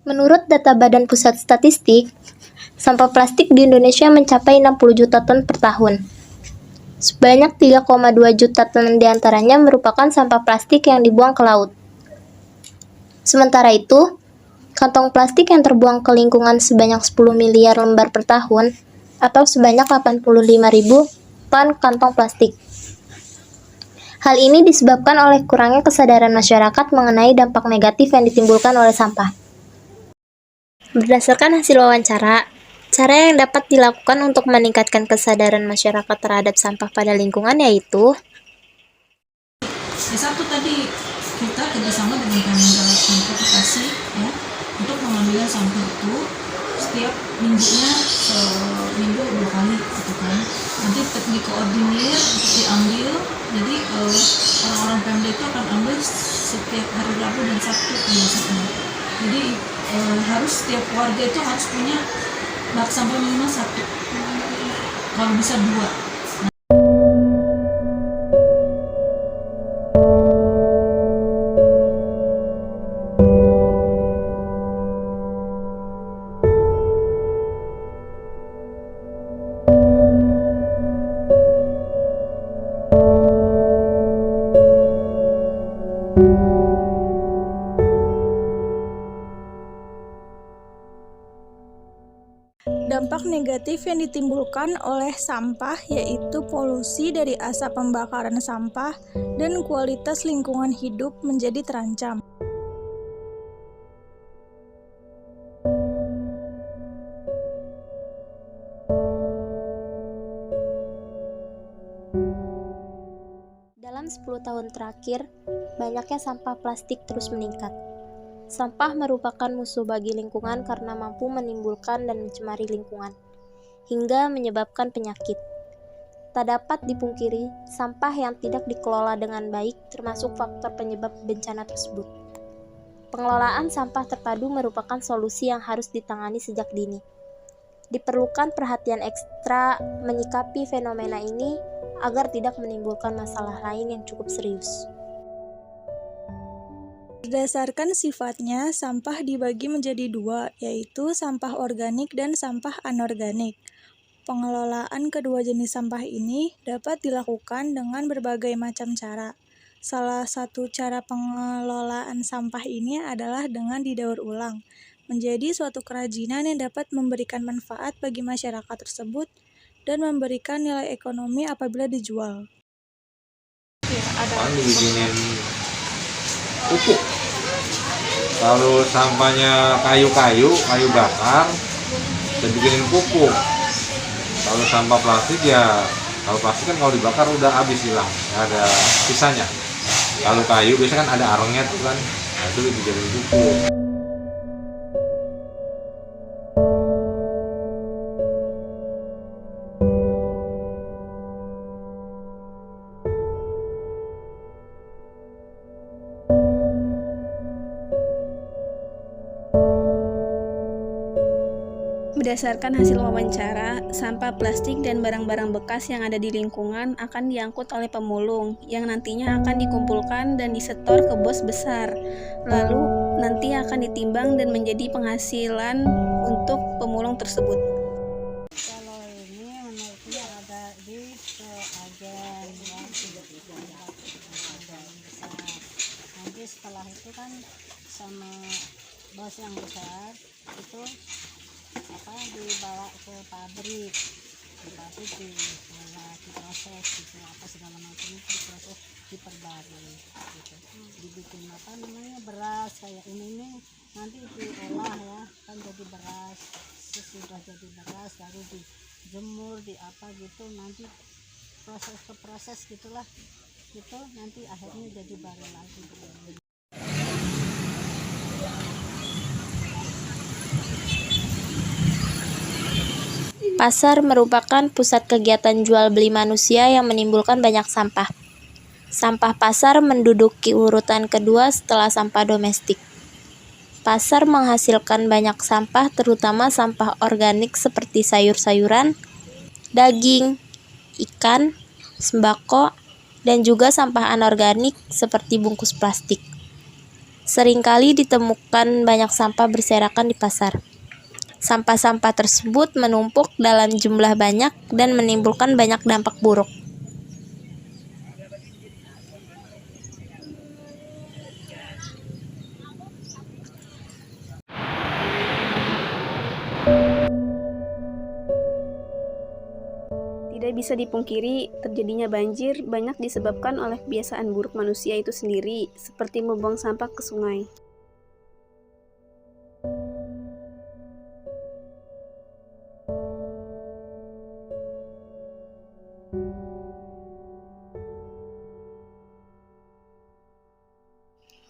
Menurut data Badan Pusat Statistik, sampah plastik di Indonesia mencapai 60 juta ton per tahun. Sebanyak 3,2 juta ton diantaranya merupakan sampah plastik yang dibuang ke laut. Sementara itu, kantong plastik yang terbuang ke lingkungan sebanyak 10 miliar lembar per tahun, atau sebanyak 85.000 ton kantong plastik. Hal ini disebabkan oleh kurangnya kesadaran masyarakat mengenai dampak negatif yang ditimbulkan oleh sampah. Berdasarkan hasil wawancara, cara yang dapat dilakukan untuk meningkatkan kesadaran masyarakat terhadap sampah pada lingkungan yaitu satu tadi kita kerjasama dengan Pemda Bekasi ya, untuk pengambilan sampah itu setiap minggunya minggu 2 kali gitu kan. Nanti dikoordinir untuk diambil, jadi orang-orang Pemda itu akan ambil setiap hari Rabu dan Sabtu biasanya. Jadi harus setiap warga itu harus punya bak sampah minimal 1, kalau bisa 2. Dampak negatif yang ditimbulkan oleh sampah yaitu polusi dari asap pembakaran sampah dan kualitas lingkungan hidup menjadi terancam. dalam 10 tahun terakhir, banyaknya sampah plastik terus meningkat. Sampah merupakan musuh bagi lingkungan karena mampu menimbulkan dan mencemari lingkungan, hingga menyebabkan penyakit. Tak dapat dipungkiri, sampah yang tidak dikelola dengan baik termasuk faktor penyebab bencana tersebut. Pengelolaan sampah terpadu merupakan solusi yang harus ditangani sejak dini. Diperlukan perhatian ekstra menyikapi fenomena ini agar tidak menimbulkan masalah lain yang cukup serius. Berdasarkan sifatnya, sampah dibagi menjadi 2, yaitu sampah organik dan sampah anorganik. Pengelolaan kedua jenis sampah ini dapat dilakukan dengan berbagai macam cara. Salah satu cara pengelolaan sampah ini adalah dengan didaur ulang, menjadi suatu kerajinan yang dapat memberikan manfaat bagi masyarakat tersebut dan memberikan nilai ekonomi apabila dijual. Dibikinin pupuk. Kalau sampahnya kayu bakar, kita bikinin pupuk. Kalau sampah plastik kalau plastik kan kalau dibakar udah habis hilang, nggak ada sisanya. Kalau kayu biasanya kan ada arangnya tuh kan, nah, itu dijadiin pupuk. Berdasarkan hasil wawancara, sampah plastik dan barang-barang bekas yang ada di lingkungan akan diangkut oleh pemulung yang nantinya akan dikumpulkan dan disetor ke bos besar. Lalu nanti akan ditimbang dan menjadi penghasilan untuk pemulung tersebut. Kalau ini menurutnya ada di agen ya, nanti setelah itu kan sama bos yang besar itu dibawa ke pabrik, diproses gitu, apa segala macam itu diproses, diperbarui gitu. Dibikin beras kayak ini nih, nanti diolah ya kan jadi beras. Sesudah jadi beras baru dijemur di apa gitu, nanti proses gitulah gitu, nanti akhirnya jadi baru lagi gitu. Pasar merupakan pusat kegiatan jual beli manusia yang menimbulkan banyak sampah. Sampah pasar menduduki urutan kedua setelah sampah domestik. Pasar menghasilkan banyak sampah, terutama sampah organik seperti sayur-sayuran, daging, ikan, sembako, dan juga sampah anorganik seperti bungkus plastik. Seringkali ditemukan banyak sampah berserakan di pasar. Sampah-sampah tersebut menumpuk dalam jumlah banyak dan menimbulkan banyak dampak buruk. Tidak bisa dipungkiri, terjadinya banjir banyak disebabkan oleh kebiasaan buruk manusia itu sendiri, seperti membuang sampah ke sungai.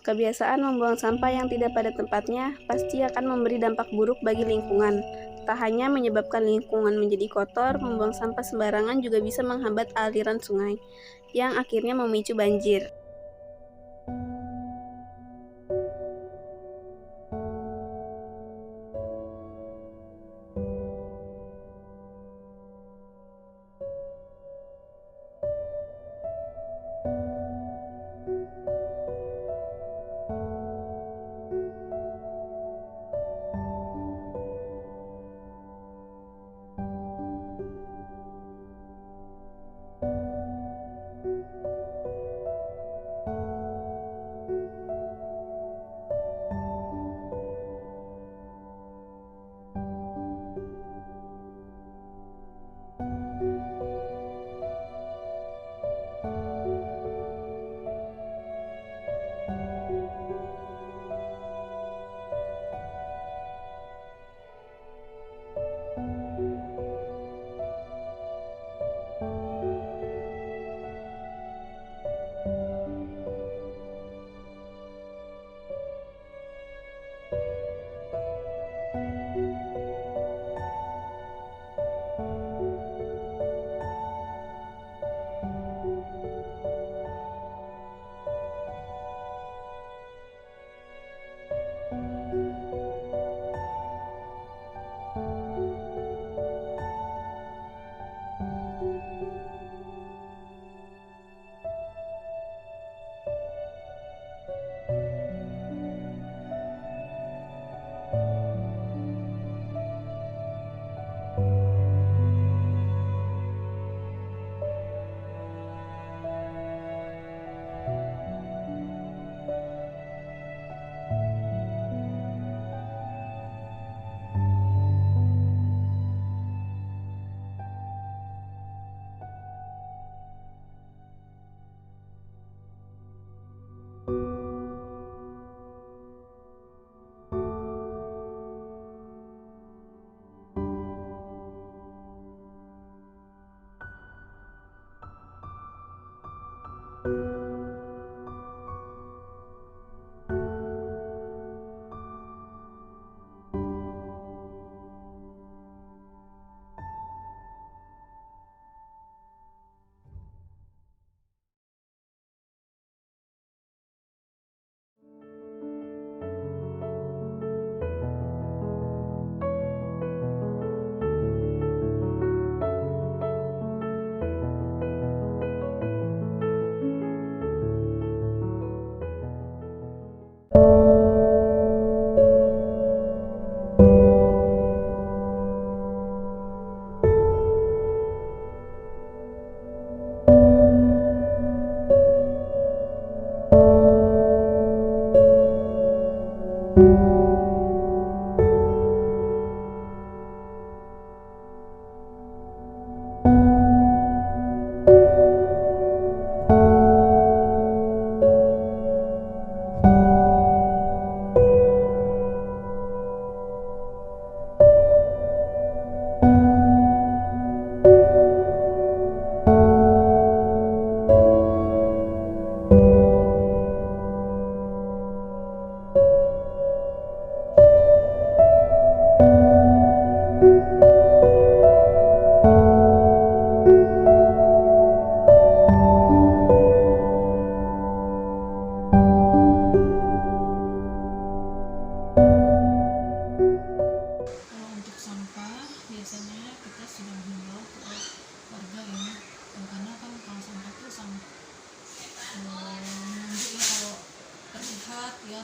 Kebiasaan membuang sampah yang tidak pada tempatnya pasti akan memberi dampak buruk bagi lingkungan. Tak hanya menyebabkan lingkungan menjadi kotor, membuang sampah sembarangan juga bisa menghambat aliran sungai, yang akhirnya memicu banjir.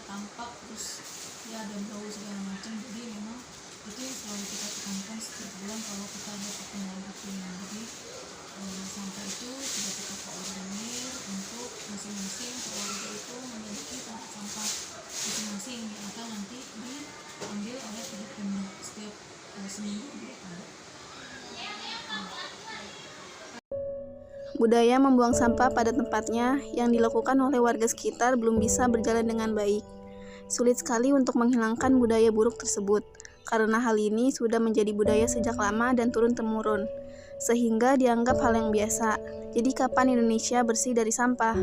tampak terus ya ada bau segala macam. Jadi memang itu yang selalu kita tekankan setiap bulan kalau kita ada pertemuan rutin. Jadi sampah itu sudah kita koordinir untuk masing-masing keluarga itu memiliki tempat sampah masing-masing yang akan nanti diambil oleh pihak Pemda setiap seminggu 2 kali. Budaya membuang sampah pada tempatnya yang dilakukan oleh warga sekitar belum bisa berjalan dengan baik. Sulit sekali untuk menghilangkan budaya buruk tersebut, karena hal ini sudah menjadi budaya sejak lama dan turun-temurun, sehingga dianggap hal yang biasa. Jadi kapan Indonesia bersih dari sampah?